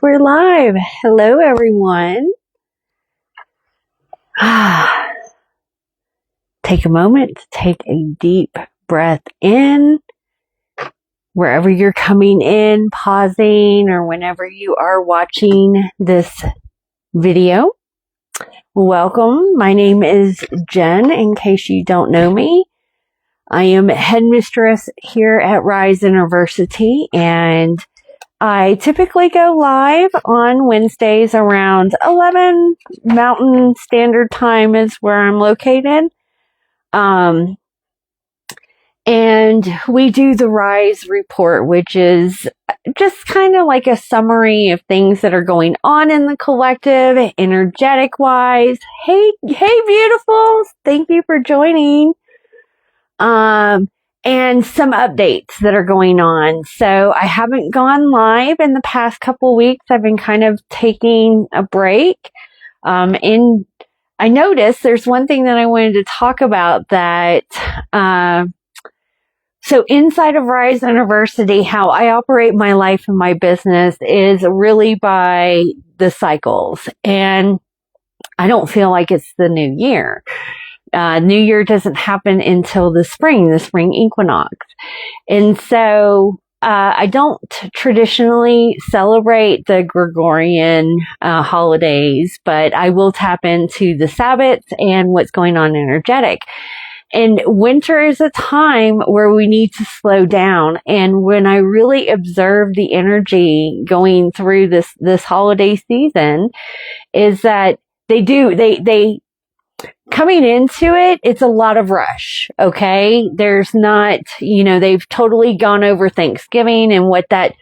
We're live. Hello, everyone. Take a moment to take a deep breath in. Wherever you're coming in, pausing, or whenever you are watching this video. Welcome. My name is Jen, in case you don't know me. I am headmistress here at Rise Innerversity, and I typically go live on Wednesdays around 11 Mountain Standard Time is where I'm located. And we do the Rise Report, which is just kind of like a summary of things that are going on in the collective, energetic wise. Hey, beautifuls. Thank you for joining. And some updates that are going on. So I haven't gone live in the past couple weeks. I've been kind of taking a break. And I noticed there's one thing that I wanted to talk about that, so inside of Rise Innerversity, how I operate my life and my business is really by the cycles. And I don't feel like it's the new year. New Year doesn't happen until the spring equinox. And so, I don't traditionally celebrate the Gregorian, holidays, but I will tap into the Sabbats and what's going on energetic. And winter is a time where we need to slow down. And when I really observe the energy going through this holiday season is that they coming into it, it's a lot of rush, okay? There's not, they've totally gone over Thanksgiving and what that,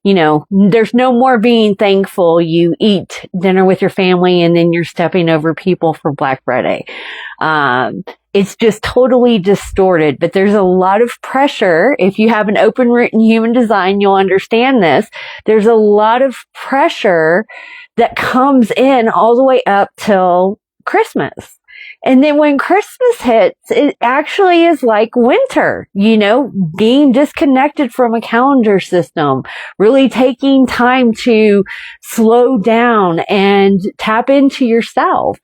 there's no more being thankful. You eat dinner with your family and then you're stepping over people for Black Friday. It's just totally distorted, but there's a lot of pressure. If you have an open root in human design, you'll understand this. There's a lot of pressure that comes in all the way up till Christmas. And then when Christmas hits, it actually is like winter, being disconnected from a calendar system, really taking time to slow down and tap into yourself.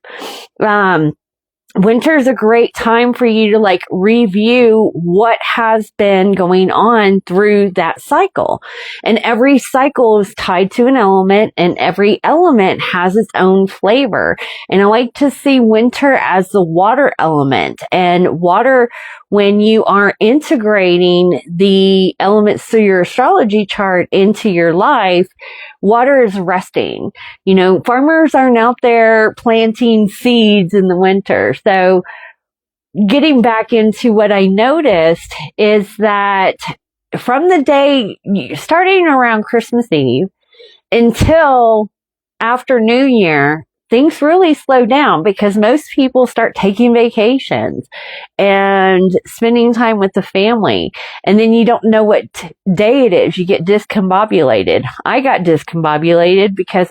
Winter is a great time for you to review what has been going on through that cycle. And every cycle is tied to an element and every element has its own flavor. And I like to see winter as the water element, and water, when you are integrating the elements through your astrology chart into your life, water is resting. Farmers aren't out there planting seeds in the winter. So getting back into what I noticed is that from the day, starting around Christmas Eve until after New Year, things really slow down because most people start taking vacations and spending time with the family. And then you don't know what day it is. You get discombobulated. I got discombobulated because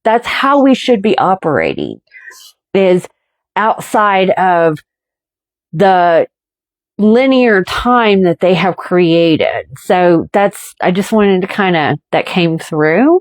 that's how we should be operating, is outside of the linear time that they have created. So I just wanted to that came through.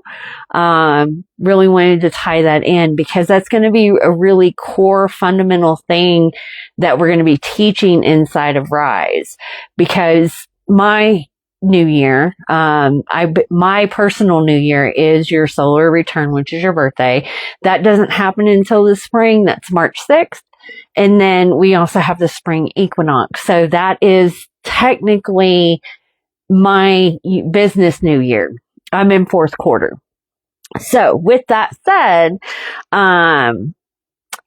Really wanted to tie that in because that's going to be a really core fundamental thing that we're going to be teaching inside of Rise. Because my new year, my personal new year is your solar return, which is your birthday. That doesn't happen until the spring. That's March 6th. And then we also have the spring equinox. So that is technically my business new year. I'm in fourth quarter. So with that said,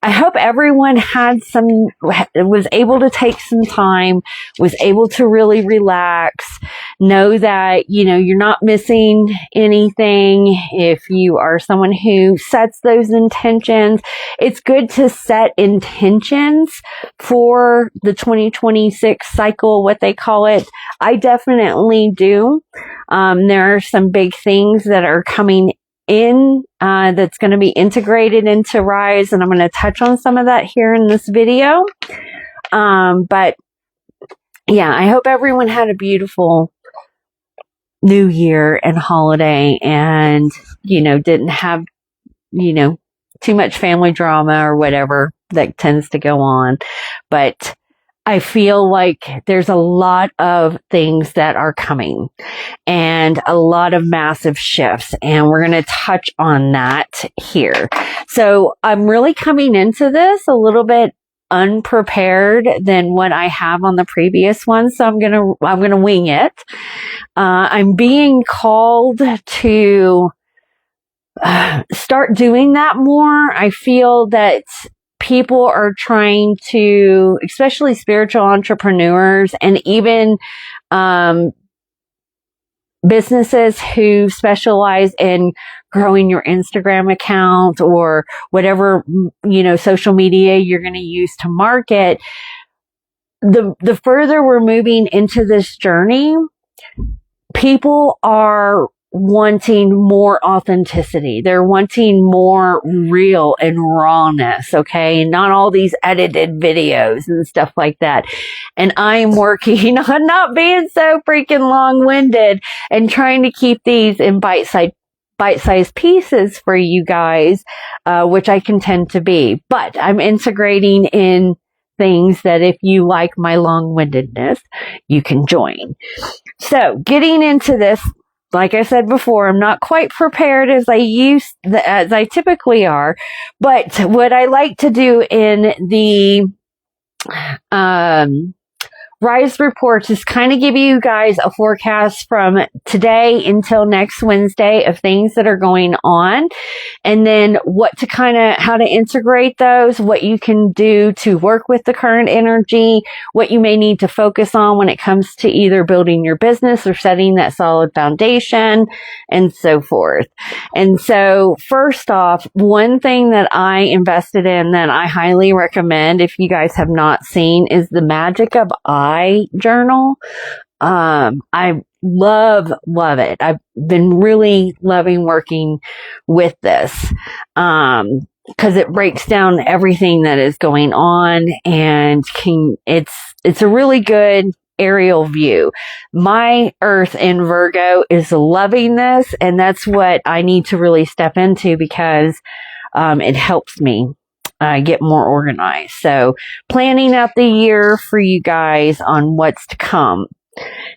I hope everyone was able to take some time, was able to really relax, know that, you're not missing anything. If you are someone who sets those intentions, it's good to set intentions for the 2026 cycle, what they call it. I definitely do. There are some big things that are coming in that's going to be integrated into Rise, and I'm going to touch on some of that here in this video. But yeah, I hope everyone had a beautiful New Year and holiday and, didn't have, too much family drama or whatever that tends to go on. But I feel like there's a lot of things that are coming and a lot of massive shifts, and we're going to touch on that here. So I'm really coming into this a little bit unprepared than what I have on the previous one. So I'm going to wing it. I'm being called to start doing that more. I feel that people are trying to, especially spiritual entrepreneurs and even businesses who specialize in growing your Instagram account or whatever, social media you're going to use to market. The further we're moving into this journey, people are wanting more authenticity. They're wanting more real and rawness, okay? Not all these edited videos and stuff like that. And I'm working on not being so freaking long-winded and trying to keep these in bite-sized pieces for you guys, which I can tend to be. But I'm integrating in things that if you like my long-windedness, you can join. So getting into this, like I said before, I'm not quite prepared as I typically are, but what I like to do in the Rise reports is kind of give you guys a forecast from today until next Wednesday of things that are going on, and then how to integrate those, what you can do to work with the current energy, what you may need to focus on when it comes to either building your business or setting that solid foundation and so forth. And so first off, one thing that I invested in that I highly recommend if you guys have not seen is the Magic of I journal. I love it. I've been really loving working with this, cause it breaks down everything that is going on and it's a really good aerial view. My Earth in Virgo is loving this, and that's what I need to really step into because, it helps me get more organized. So planning out the year for you guys on what's to come.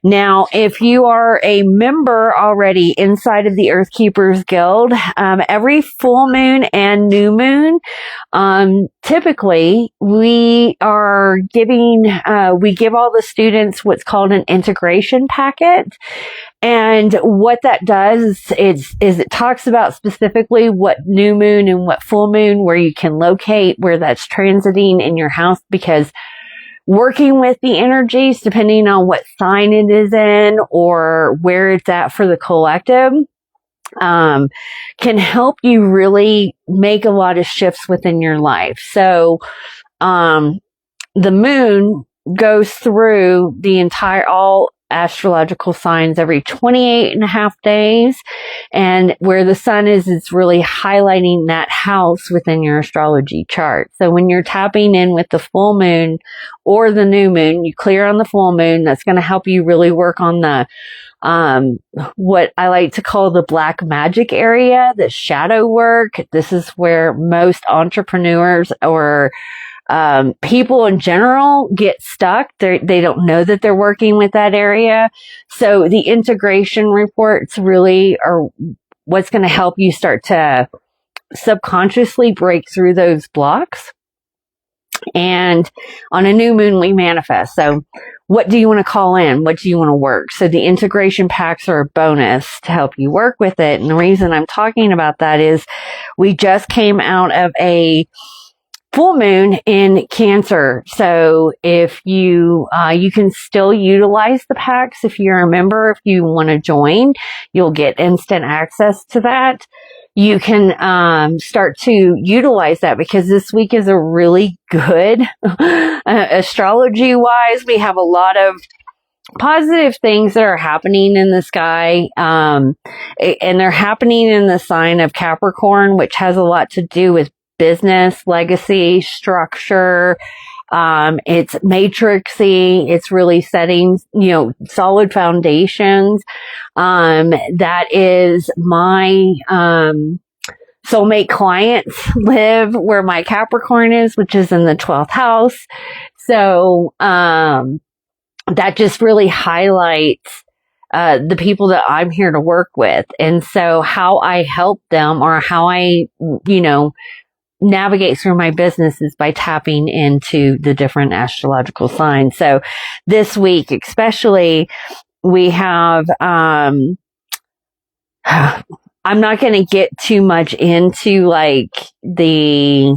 Now, if you are a member already inside of the Earth Keepers Guild, every full moon and new moon, typically we give all the students what's called an integration packet. And what that does is it talks about specifically what new moon and what full moon, where you can locate where that's transiting in your house, because working with the energies, depending on what sign it is in or where it's at for the collective, can help you really make a lot of shifts within your life. So, the moon goes through all astrological signs every 28 and a half days. And where the sun is, it's really highlighting that house within your astrology chart. So when you're tapping in with the full moon or the new moon, you clear on the full moon. That's going to help you really work on the, what I like to call the black magic area, the shadow work. This is where most entrepreneurs or people in general get stuck. They don't know that they're working with that area. So the integration reports really are what's going to help you start to subconsciously break through those blocks. And on a new moon, we manifest. So what do you want to call in? What do you want to work? So the integration packs are a bonus to help you work with it. And the reason I'm talking about that is we just came out of a full moon in Cancer. So if you can still utilize the packs if you're a member. If you want to join, you'll get instant access to that. You can start to utilize that because this week is a really good astrology wise. We have a lot of positive things that are happening in the sky, and they're happening in the sign of Capricorn, which has a lot to do with business, legacy, structure, It's matrixy. It's really setting, solid foundations. That is my, soulmate clients live where my Capricorn is, which is in the 12th house. So, that just really highlights, the people that I'm here to work with. And so how I help them, or how I, navigate through my business, is by tapping into the different astrological signs. So this week, especially, we have, I'm not going to get too much into like the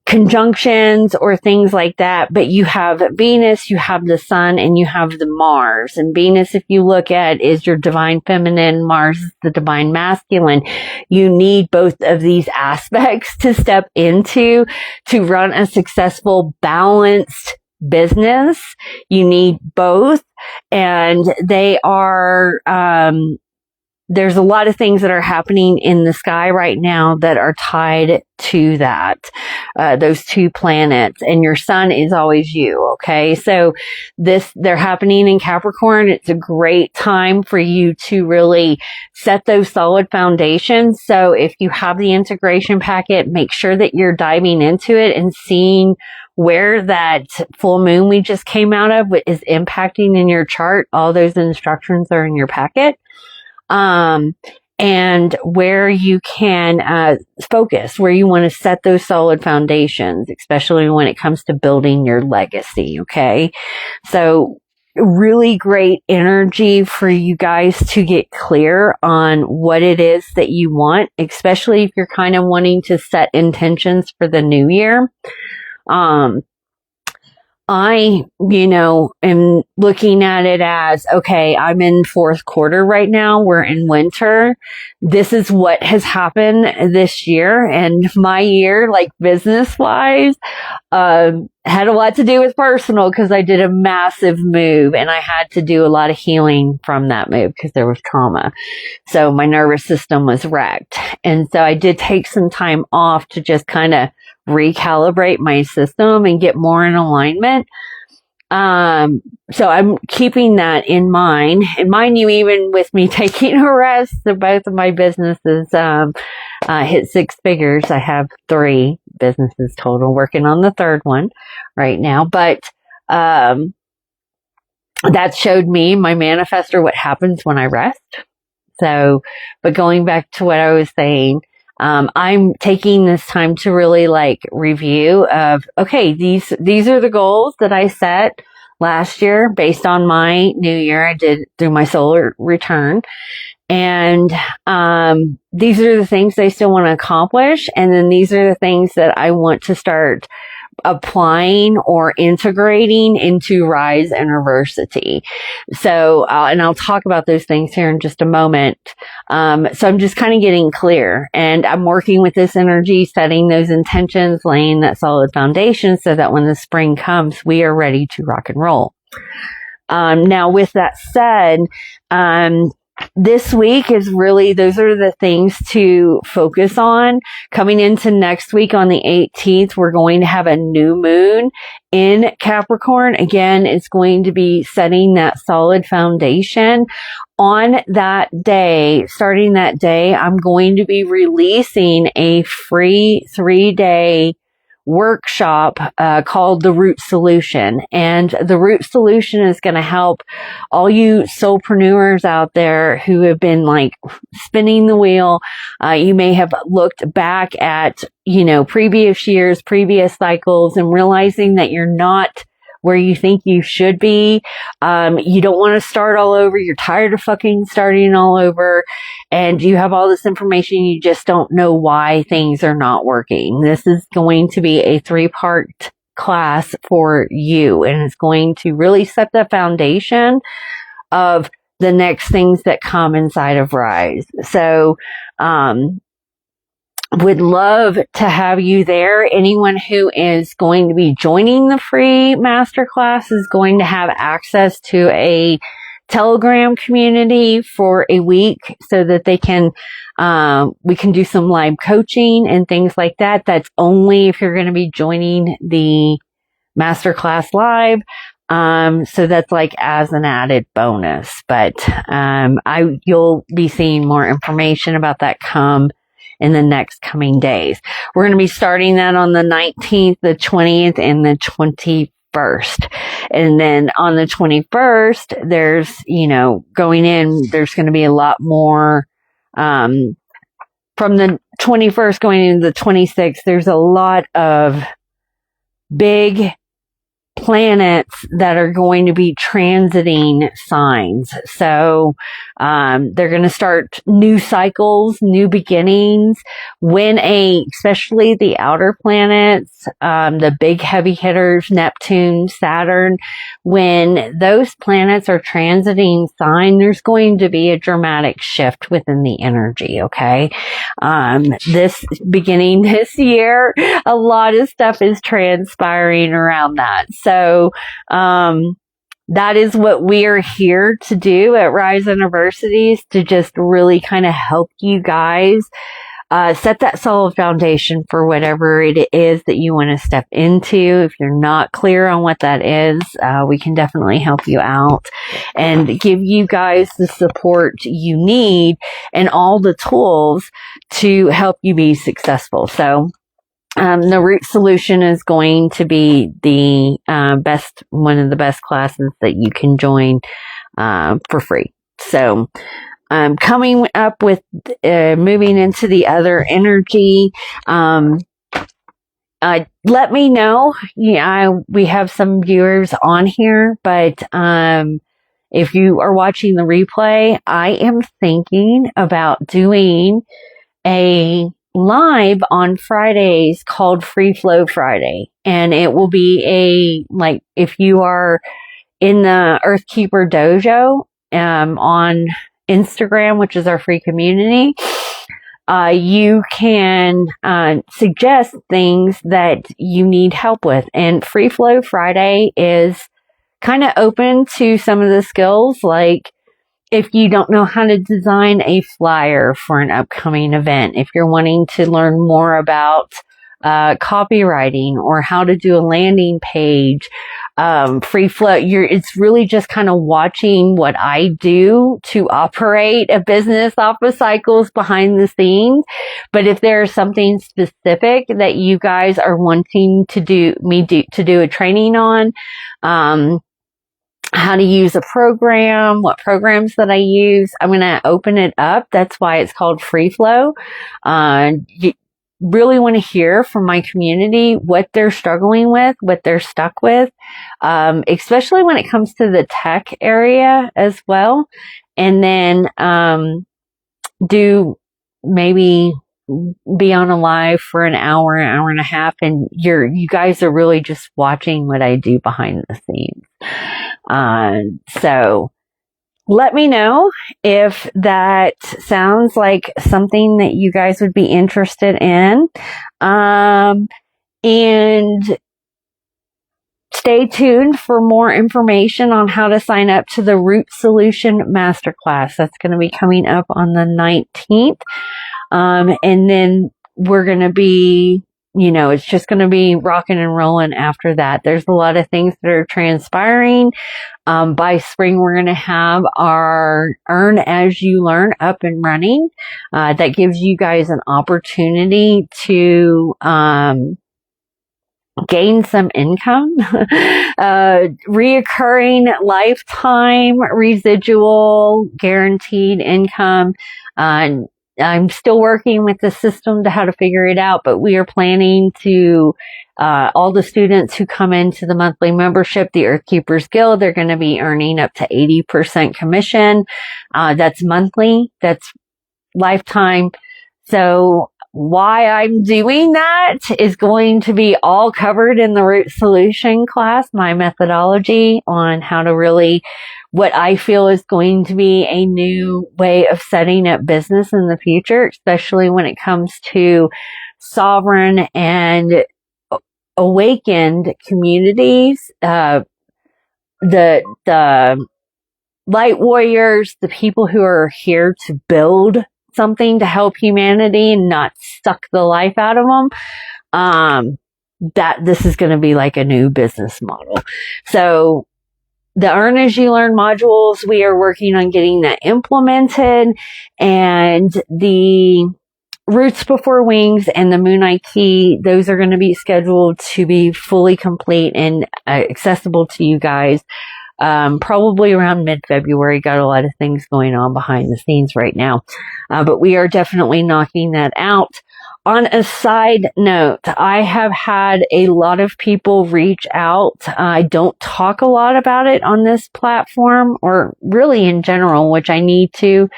conjunctions or things like that, but you have Venus, you have the Sun, and you have the Mars. And Venus, if you look at, is your divine feminine. Mars is the divine masculine. You need both of these aspects to step into to run a successful, balanced business. You need both, and they are, there's a lot of things that are happening in the sky right now that are tied to that, those two planets, and your sun is always you. Okay. So they're happening in Capricorn. It's a great time for you to really set those solid foundations. So if you have the integration packet, make sure that you're diving into it and seeing where that full moon we just came out of is impacting in your chart. All those instructions are in your packet. And where you can, focus, where you want to set those solid foundations, especially when it comes to building your legacy. Okay. So really great energy for you guys to get clear on what it is that you want, especially if you're kind of wanting to set intentions for the new year. I, am looking at it as, okay, I'm in fourth quarter right now. We're in winter. This is what has happened this year. And my year, like business wise, had a lot to do with personal, because I did a massive move and I had to do a lot of healing from that move because there was trauma. So my nervous system was wrecked. And so I did take some time off to just kind of recalibrate my system and get more in alignment. So I'm keeping that in mind. And mind you, even with me taking a rest, so both of my businesses, hit 6 figures. I have 3 businesses total, working on the 3rd one right now. But, that showed me, my manifestor, what happens when I rest. So, but going back to what I was saying, I'm taking this time to really review of, okay, these are the goals that I set last year based on my new year I did through my solar return. And, these are the things I still want to accomplish. And then these are the things that I want to start applying or integrating into Rise Innerversity. So, and I'll talk about those things here in just a moment. So I'm just kind of getting clear, and I'm working with this energy, setting those intentions, laying that solid foundation so that when the spring comes, we are ready to rock and roll. Now with that said, this week is really, those are the things to focus on. Coming into next week on the 18th, we're going to have a new moon in Capricorn. Again, it's going to be setting that solid foundation. On that day, starting that day, I'm going to be releasing a free 3-day workshop called The Root Solution. And The Root Solution is going to help all you soulpreneurs out there who have been spinning the wheel. You may have looked back at, previous years, previous cycles, and realizing that you're not where you think you should be. You don't want to start all over. You're tired of fucking starting all over. And you have all this information. You just don't know why things are not working. This is going to be a 3-part class for you. And it's going to really set the foundation of the next things that come inside of Rise. So, would love to have you there. Anyone who is going to be joining the free masterclass is going to have access to a Telegram community for a week so that they can, we can do some live coaching and things like that. That's only if you're going to be joining the masterclass live. So that's like as an added bonus, but, you'll be seeing more information about that come in the next coming days. We're going to be starting that on the 19th, the 20th, and the 21st. And then on the 21st, there's, going in, there's going to be a lot more, from the 21st going into the 26th, there's a lot of big planets that are going to be transiting signs. So, they're going to start new cycles, new beginnings especially the outer planets, the big heavy hitters, Neptune, Saturn, when those planets are transiting sign, there's going to be a dramatic shift within the energy. Okay. Beginning this year, a lot of stuff is transpiring around that. So, that is what we are here to do at Rise Innerversity, is to just really kind of help you guys, set that solid foundation for whatever it is that you want to step into. If you're not clear on what that is, we can definitely help you out and give you guys the support you need and all the tools to help you be successful. So, the root solution is going to be the one of the best classes that you can join for free. So, coming up with moving into the other energy. Let me know. Yeah, we have some viewers on here, but if you are watching the replay, I am thinking about doing a live on Fridays called Free Flow Friday. And it will be if you are in the Earthkeeper Dojo, on Instagram, which is our free community, you can, suggest things that you need help with. And Free Flow Friday is kind of open to some of the skills, like if you don't know how to design a flyer for an upcoming event, if you're wanting to learn more about copywriting or how to do a landing page, free flow, it's really just kind of watching what I do to operate a business off of cycles behind the scenes. But if there's something specific that you guys are wanting to do a training on, how to use a program, what programs that I use, I'm going to open it up. That's why it's called Free Flow. You really want to hear from my community what they're struggling with, what they're stuck with, especially when it comes to the tech area as well. And then, maybe be on a live for an hour and a half, and you guys are really just watching what I do behind the scenes. So let me know if that sounds like something that you guys would be interested in. And stay tuned for more information on how to sign up to the Root Solution Masterclass. That's going to be coming up on the 19th. And then we're going to be, it's just going to be rocking and rolling after that. There's a lot of things that are transpiring. By spring, we're going to have our Earn As You Learn up and running. That gives you guys an opportunity to, gain some income, reoccurring lifetime residual guaranteed income. I'm still working with the system to how to figure it out, but we are planning to, all the students who come into the monthly membership, the Earthkeepers Guild, they're going to be earning up to 80% commission. That's monthly. That's lifetime. So why I'm doing that is going to be all covered in the Root Solution class, my methodology on how to really, what I feel is going to be a new way of setting up business in the future, especially when it comes to sovereign and awakened communities. The light warriors, the people who are here to build something to help humanity and not suck the life out of them, that this is going to be like a new business model. So the Earn As You Learn modules, we are working on getting that implemented, and the Roots Before Wings and the Moonlight Key, those are going to be scheduled to be fully complete and accessible to you guys. Probably around mid-February. Got a lot of things going on behind the scenes right now. But we are definitely knocking that out. On a side note, I have had a lot of people reach out. I don't talk a lot about it on this platform, or really in general, which I need to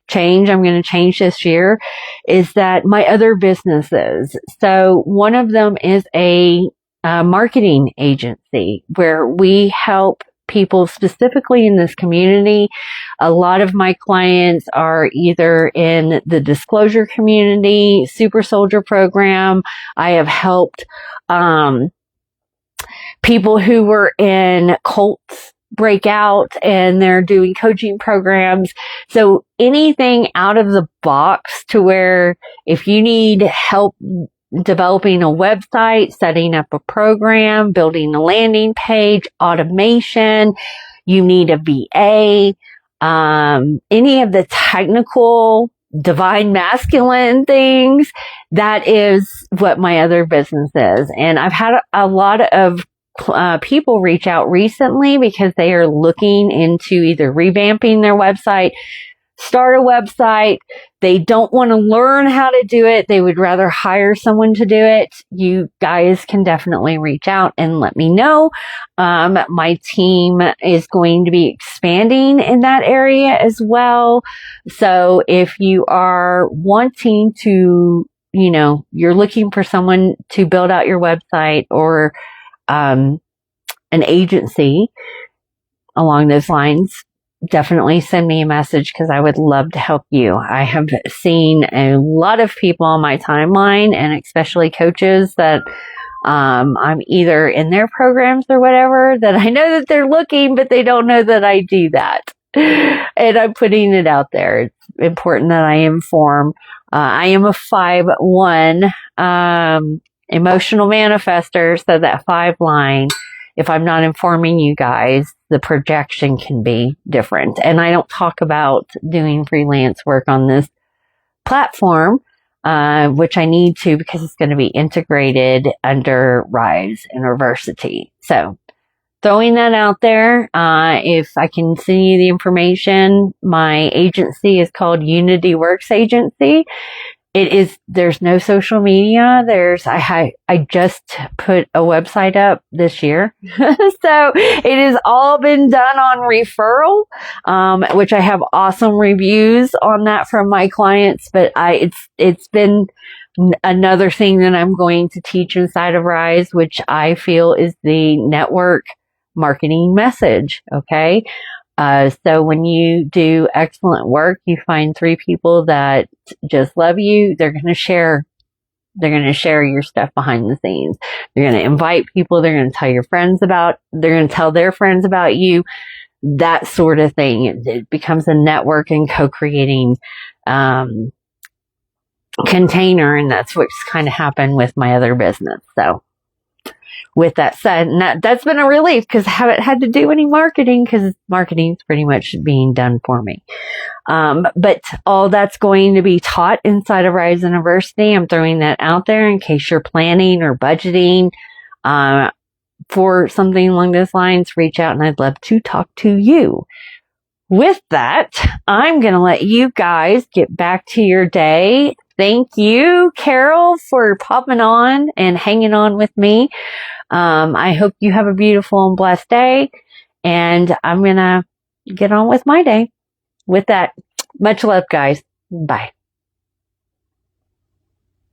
change. I'm going to change this year, is that my other businesses. So one of them is a marketing agency where we help people specifically in this community. A lot of my clients are either in the disclosure community, super soldier program. I have helped people who were in cults break out, and they're doing coaching programs. So anything out of the box to where if you need help developing a website, setting up a program, building a landing page, automation, you need a VA, any of the technical divine masculine things, that is what my other business is. And I've had a lot of people reach out recently because they are looking into either revamping their website, start a website. They don't want to learn how to do it. They would rather hire someone to do it. You guys can definitely reach out and let me know. My team is going to be expanding in that area as well. So if you are wanting to, you're looking for someone to build out your website, or an agency along those lines, definitely send me a message, because I would love to help you. I have seen a lot of people on my timeline, and especially coaches that I'm either in their programs or whatever, that I know that they're looking, but they don't know that I do that. And I'm putting it out there. It's important that I inform. I am a 5/1 emotional manifester, so that 5 line, if I'm not informing you guys, the projection can be different. And I don't talk about doing freelance work on this platform, which I need to, because it's going to be integrated under Rise Innerversity. So throwing that out there, if I can send you the information, my agency is called Unity Works Agency. There's no social media. I just put a website up this year. So it has all been done on referral, which I have awesome reviews on that from my clients, but it's been another thing that I'm going to teach inside of Rise, which I feel is the network marketing message. Okay. So when you do excellent work, you find 3 people that just love you. They're going to share your stuff behind the scenes. They're going to invite people. They're going to they're going to tell their friends about you, that sort of thing. It becomes a network and co-creating, container. And that's what's kind of happened with my other business. So with that said, that's been a relief, because I haven't had to do any marketing, because marketing's pretty much being done for me. But all that's going to be taught inside of Rise University. I'm throwing that out there in case you're planning or budgeting for something along those lines. Reach out, and I'd love to talk to you. With that, I'm going to let you guys get back to your day. Thank you, Carol, for popping on and hanging on with me. I hope you have a beautiful and blessed day, and I'm going to get on with my day. With that, much love, guys. Bye.